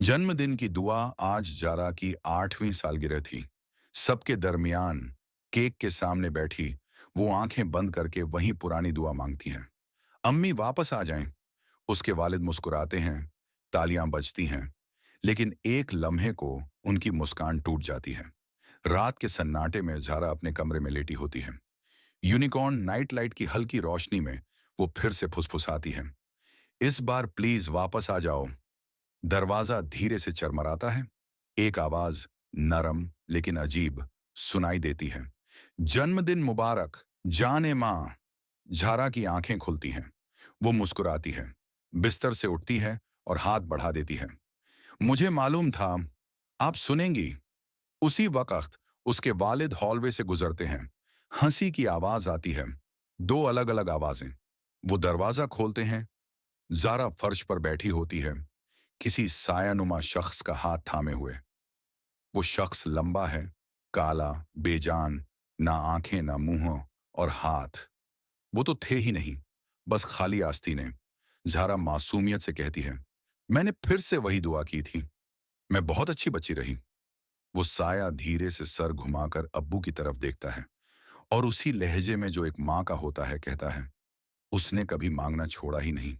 जन्मदिन की दुआ आज जारा की 8वीं सालगिरह थी। सबके दरमियान केक के सामने बैठी वो आंखें बंद करके वही पुरानी दुआ मांगती हैं। अम्मी वापस आ जाएं। उसके वालिद मुस्कुराते हैं, तालियां बजती हैं, लेकिन एक लम्हे को उनकी मुस्कान टूट जाती है। रात के सन्नाटे में जारा अपने कमरे में लेटी होती है। यूनिकॉर्न नाइट लाइट की हल्की रोशनी में वो फिर से फुसफुसाती है, इस बार प्लीज वापस आ जाओ। दरवाजा धीरे से चरमराता है। एक आवाज, नरम लेकिन अजीब, सुनाई देती है। जन्मदिन मुबारक जाने माँ। झारा की आंखें खुलती हैं। वो मुस्कुराती है, बिस्तर से उठती है और हाथ बढ़ा देती है। मुझे मालूम था आप सुनेंगी। उसी वक्त उसके वालिद हॉलवे से गुजरते हैं। हंसी की आवाज आती है, दो अलग अलग आवाजें। वो दरवाजा खोलते हैं। जारा फर्श पर बैठी होती है, किसी सायानुमा शख्स का हाथ थामे हुए। वो शख्स लंबा है, काला, बेजान, ना आंखें ना मुंह और हाथ। वो तो थे ही नहीं, बस खाली आस्तीनें। ज़ारा मासूमियत से कहती है, मैंने फिर से वही दुआ की थी। मैं बहुत अच्छी बच्ची रही। वो साया धीरे से सर घुमाकर अब्बू की तरफ देखता है और उसी लहजे में जो एक माँ का होता है कहता है, उसने कभी मांगना छोड़ा ही नहीं।